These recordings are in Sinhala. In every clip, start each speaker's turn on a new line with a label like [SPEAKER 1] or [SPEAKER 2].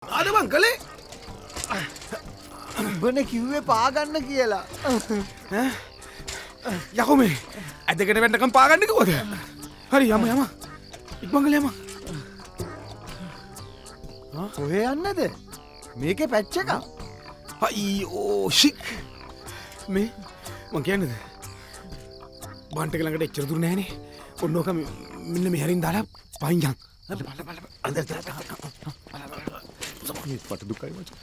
[SPEAKER 1] ආද බං කලේ
[SPEAKER 2] උඹනේ කිව්වේ පාගන්න කියලා.
[SPEAKER 1] යකෝ මේ ඇදකට වැන්නකම් පාගන්න කිව්වද? හරි යම ඉක්මන් ගල යම.
[SPEAKER 2] කොහේ යන්නද? මේකේ පැච් එක.
[SPEAKER 1] අයියෝ ෂික් මේ මං කියන්නේද? බන්ට් එක ළඟට එච්චර දුර නෑනේ. ඔන්නෝක මෙන්න මේ හැරින් දාලා පහින් යන්. අnder මට දුකයි මචං.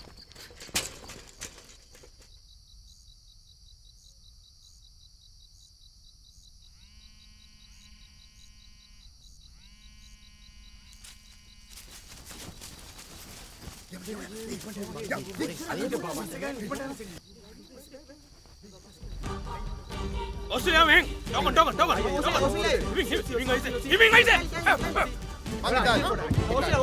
[SPEAKER 1] Australia men, dogon. Hibing aise. Australia.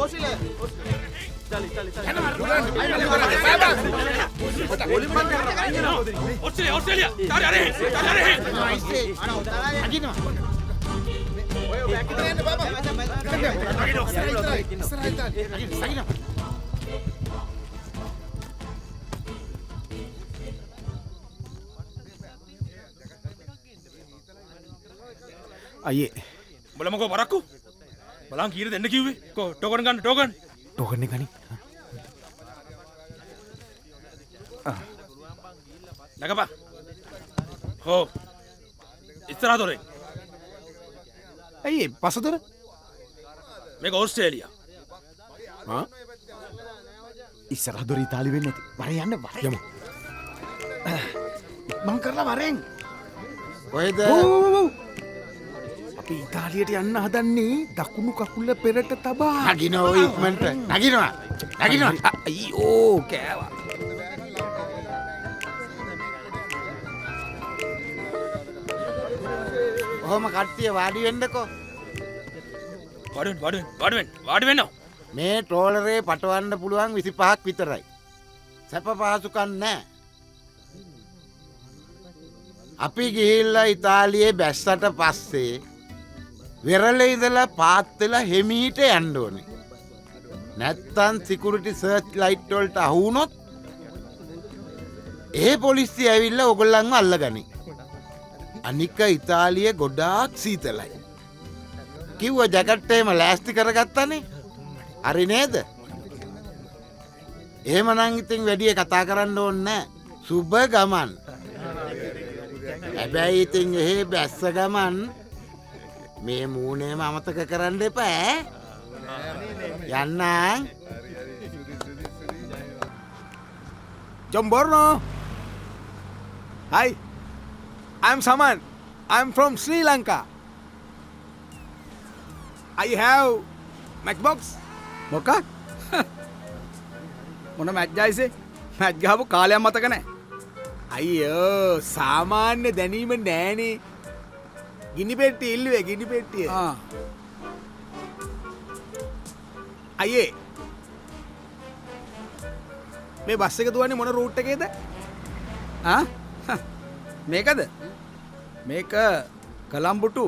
[SPEAKER 1] Australia. Tare. අයියේ බලමුකෝ පරක්කු බලන් කීර දෙන්න කිව්වේ කො ටෝකන් ගන්න ටෝකන් එක ගනි නගපා හෝ ඉස්සරහ දොරේ අයියේ පසදොර මේක ඕස්ට්‍රේලියා
[SPEAKER 2] ඉස්සරහ දොර ඉතාලි වෙන්නේ නැති. වරෙන් යන්න වරෙන්.
[SPEAKER 1] යමු.
[SPEAKER 2] මං කරලා වරෙන්.
[SPEAKER 1] කොහෙද? අපි ඉතාලියට යන්න හදන්නේ දකුණු කකුල පෙරට තබා.
[SPEAKER 2] නගිනවා ඔය ඉක්මනට. නගිනවා.
[SPEAKER 1] අයියෝ කෑවා.
[SPEAKER 2] ඔහොම කට්ටිය වාඩි වෙන්නකෝ.
[SPEAKER 1] වාඩි වෙන්න.
[SPEAKER 2] මේ ට්‍රෝලරේ පටවන්න පුළුවන් 25ක් විතරයි. සැප පහසුකම් නැහැ. අපි ගිහිල්ලා ඉතාලියේ බැස්සට පස්සේ වෙරළේ ඉඳලා පාත් වෙලා හෙමීට යන්න ඕනේ. නැත්තම් සිකියුරිටි සර්ච් ලයිට් වලට අහු වුණොත් ඒ පොලිසිය ඇවිල්ලා ඔයගොල්ලන්ව අල්ලගනි. අනික ඉතාලිය ගොඩාක් සීතලයි. කිව්ව ජැකට් එහෙම ලෑස්ති කරගත්තනේ. හරි නේද? එහෙමනම් ඉතින් වැඩි කතා කරන්න ඕනේ නැහැ. සුබ ගමන්. හැබැයි ඉතින් එහෙ බැස්ස ගමන් මේ මූණේම අමතක කරන්න එපා යන්නම්.
[SPEAKER 1] Jomborno. Hi. I'm Saman. I'm from Sri Lanka. I have Macbox.
[SPEAKER 3] මොකක් මොන මැච් ජයිසේ මැච් ගහපු කාලයක් මතක නැහැ.
[SPEAKER 1] අයියෝ සාමාන්‍ය දැනීම නෑනේ. ගිනි පෙට්ටිය ඉල්ලුවේ ගිනි පෙට්ටිය. අයියේ මේ බස් එක දුවන්නේ මොන රූට් එකේද?
[SPEAKER 3] මේකද මේක කොලම්බෝ to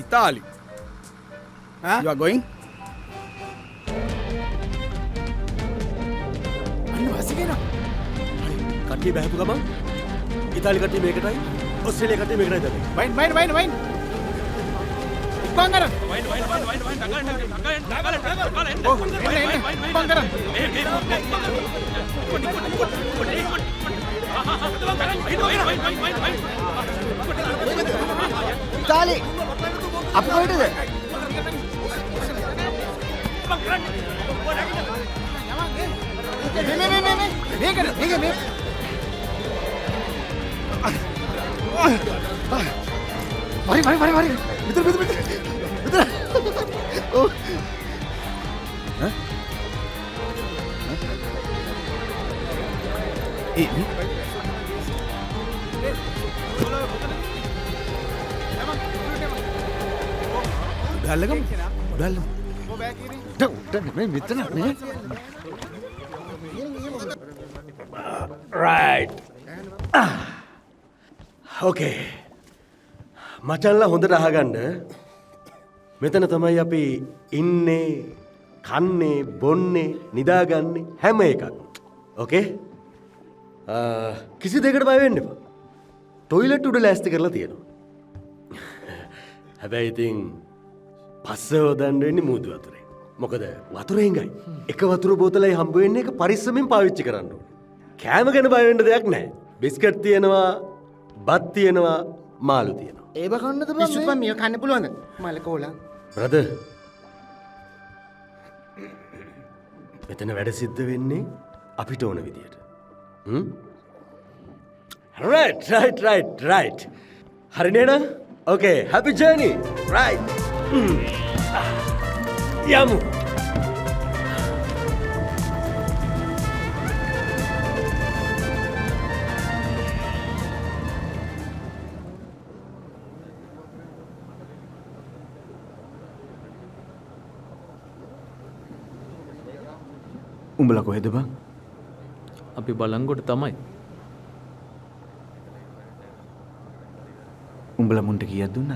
[SPEAKER 3] Italy. You are going?
[SPEAKER 1] අන්න බස් එකේ නා.
[SPEAKER 4] කට්ටිය බහැපු ගමන් ඉතාලි කට්ටිය මේකටයි ඔස්ට්‍රේලියා කට්ටිය මේකටයි දැම්මේ.
[SPEAKER 1] වයින්. ඉක්මන් කරන්න.
[SPEAKER 3] වයින්
[SPEAKER 1] ඉක්මන් කරන්න.
[SPEAKER 2] ඉතාලි අපි කොහෙටද?
[SPEAKER 1] මේක වරි. විතර. ඔව්. උඩල්ලම.
[SPEAKER 2] මෙතන නේ.
[SPEAKER 4] රයිට්. ඕකේ. මචන්ලා හොඳට අහගන්න. මෙතන තමයි අපි ඉන්නේ කන්නේ බොන්නේ නිදාගන්නේ හැම එකක්. ඕකේ? කිසි දෙයකට බය වෙන්න එපා. ටොයිලට් උඩ ලෑස්ති කරලා තියෙනවා. හැබැයි ඉතින් පස්ස හොදන්න වෙන්නේ මූදු වතුරේ. මොකද වතුර හංගයි. එක වතුර බෝතලයි හම්බ වෙන්නේ එක පරිස්සමෙන් පාවිච්චි කරන්න ඕනේ. කෑම ගැන බය වෙන්න දෙයක් නැහැ. බිස්කට් තියෙනවා, බත් තියෙනවා, මාළු තියෙනවා.
[SPEAKER 5] ඒව කන්නද බං? පිස්සුපන් මිය කන්න පුළුවන්ද? මලකෝලා.
[SPEAKER 4] බ්‍රදර්. මෙතන වැඩ සිද්ධ වෙන්නේ අපිට ඕන විදියට. right. හරි නේද? Okay, happy journey. Right. යමු.
[SPEAKER 1] උඹලා කොහෙද බං?
[SPEAKER 6] අපි බලංගොඩ තමයි.
[SPEAKER 1] උඹලා මුන්ට කීයක් දුන්නද?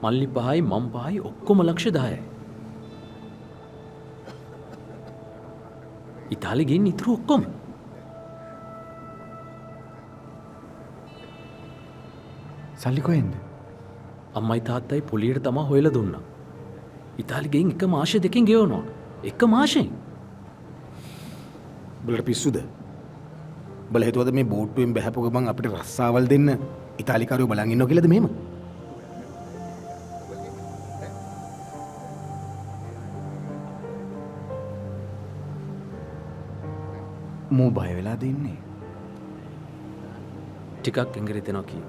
[SPEAKER 6] මල්ලි 5යි මම 5යි ඔක්කොම ලක්ෂ 10යි. ඉතාලි ගෙන් ඉතුරු ඔක්කොම.
[SPEAKER 1] සල්ලි කොහෙන්ද?
[SPEAKER 6] අම්මයි තාත්තයි පොලියට තමා හොයලා දුන්නා. ඉතාලි ගෙන් එක මාෂ දෙකෙන් ගෙවනවා. එක මාෂෙන්.
[SPEAKER 1] උඹලට පිස්සුද? උඹලා හිතුවද මේ බෝට්ටුවෙන් බැහැපු ගමන් අපිට රස්සාවල් දෙන්න ඉතාලිකාරයෝ බලන් ඉන්නවා කියලාද මෙහෙම? මෝ බය වෙලා දෙන්නේ.
[SPEAKER 6] ටිකක් ඇඟිලි දෙනවා කී.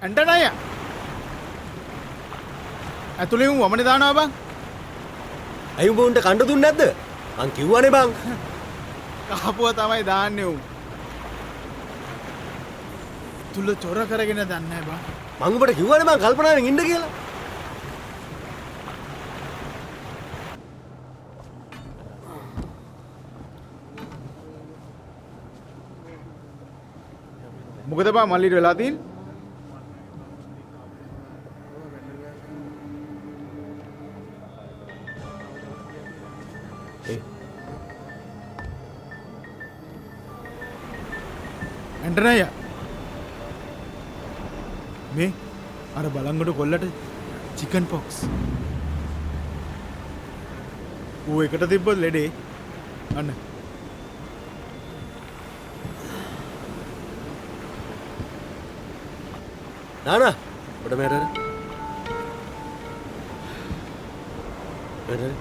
[SPEAKER 3] ඇන්ටන් අයියා. ඇතුලේ උන් වමනේ දානවා බං.
[SPEAKER 4] ඇයි උඹ උන්ට කණ්ඩ දුන්නේ නැද්ද? මං කිව්වනේ බං.
[SPEAKER 3] කහපුවා තමයි දාන්නේ උන්. තුල චොර කරගෙන දන්නේ නැහැ බං.
[SPEAKER 4] මං උඹට කිව්වනේ මං කල්පනාවෙන් ඉන්න කියලා.
[SPEAKER 3] මොකද බං මල්ලිට වෙලා තියෙන්නේ? ඇන්ටන් අයියා. මේ අර බලංගොඩ කොල්ලට චිකන් පොක්ස්. ඌ එකට තිබ්බොත් ලෙඩේ. අන්න.
[SPEAKER 4] නානා ඔබට මේරර. මේරර.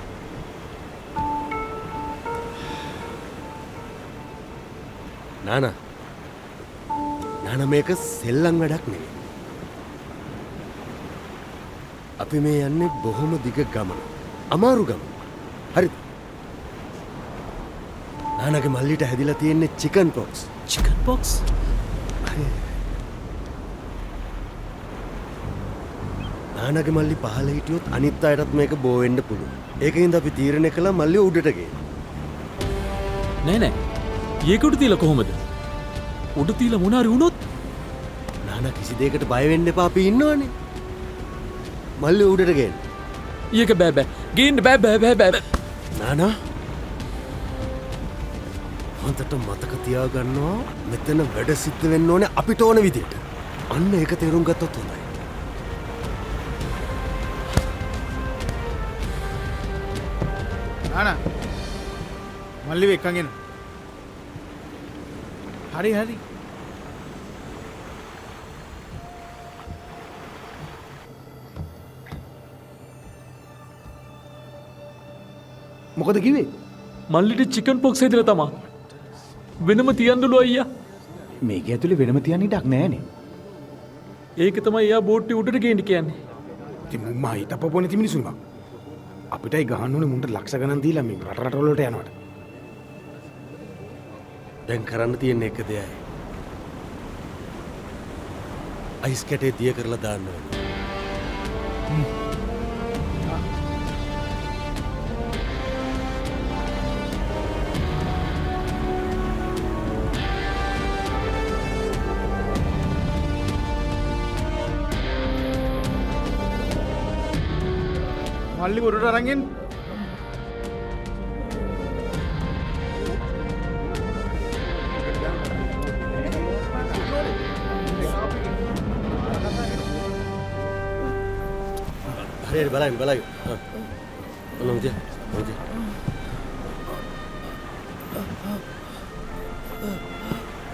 [SPEAKER 4] නානා මේක සෙල්ලම් වැඩක් නෙවෙයි. අපි මේ යන්නේ බොහොම දිග ගමන. අමාරු ගමන. හරිද? නානාගේ මල්ලිට හැදිලා තියෙන්නේ චිකන් පොක්ස්.
[SPEAKER 6] Chicken box?
[SPEAKER 4] නානාගේ මල්ලි පහළ හිටියොත් අනිත් අයටත් මේක බෝ වෙන්න පුළුවන්. ඒකින්ද අපි තීරණය කළා මල්ලිය උඩට ගේන්න.
[SPEAKER 6] නෑ. ඒක උඩ තියලා කොහොමද? උඩ තියලා මොනාරි වුණොත්?
[SPEAKER 4] නානා කිසි දෙයකට බය වෙන්න එපා අපි ඉන්නවනේ. මල්ලි උඩට ගේන්න.
[SPEAKER 6] ඒක බෑ. ගේන්න බෑ.
[SPEAKER 4] නානා හොඳට මතක තියාගන්නවා මෙතන වැඩ සිද්ධ වෙන්න ඕනේ අපිට ඕන විදියට. අන්න ඒක තේරුම් ගත්තොත් හොඳයි.
[SPEAKER 3] නානා. මල්ලිව එක්කගෙන. හරි.
[SPEAKER 1] මොකද කිව්වේ?
[SPEAKER 6] මල්ලිට චිකන් පොක්ස් හැදිලා තමා. වෙනම තියන්නලු අයියා.
[SPEAKER 1] මේක ඇතුලේ වෙනම තියන්න ඉඩක් නැහැනේ.
[SPEAKER 6] ඒක තමයි එයා බෝට්ටේ උඩට ගේන්න කියන්නේ.
[SPEAKER 1] ඉතින් මම හිතපොපෝ නැති මිනිස්සු නේ. අපිටයි ගහන්න ඕනේ මුන්ට ලක්ෂ ගණන් දීලා මේ රට වලට යනවට.
[SPEAKER 4] දැන් කරන්න තියෙන එක දෙයයි. අයිස් කැටේ දිය කරලා දාන්න ඕනේ.
[SPEAKER 3] මල්ලි ගොඩට අරගෙන්
[SPEAKER 4] හරි බලන්න බලන්න. ඔන්න මුදිය. මුදිය.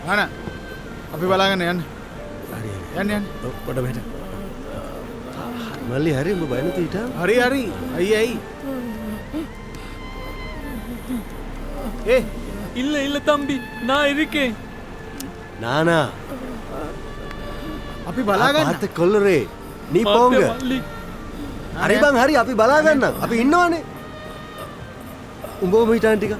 [SPEAKER 3] නාන අපි බලාගෙන යන්න.
[SPEAKER 4] හරි හරි.
[SPEAKER 3] යන්න යන්න.
[SPEAKER 4] පොඩ මෙහෙට. මල්ලි හරි උඹ බය නැති හිටා.
[SPEAKER 3] හරි හරි. ඇයි.
[SPEAKER 6] இல்ல இல்ல தம்பி நான் இருக்கேன்.
[SPEAKER 4] නානා.
[SPEAKER 3] අපි බලාගන්න.
[SPEAKER 4] පාත කොල්ලරේ. නී පෝංග.
[SPEAKER 6] மல்லி
[SPEAKER 4] හරි බං හරි අපි බලාගන්න. අපි ඉන්නවනේ. උඹම හිටන් ටික.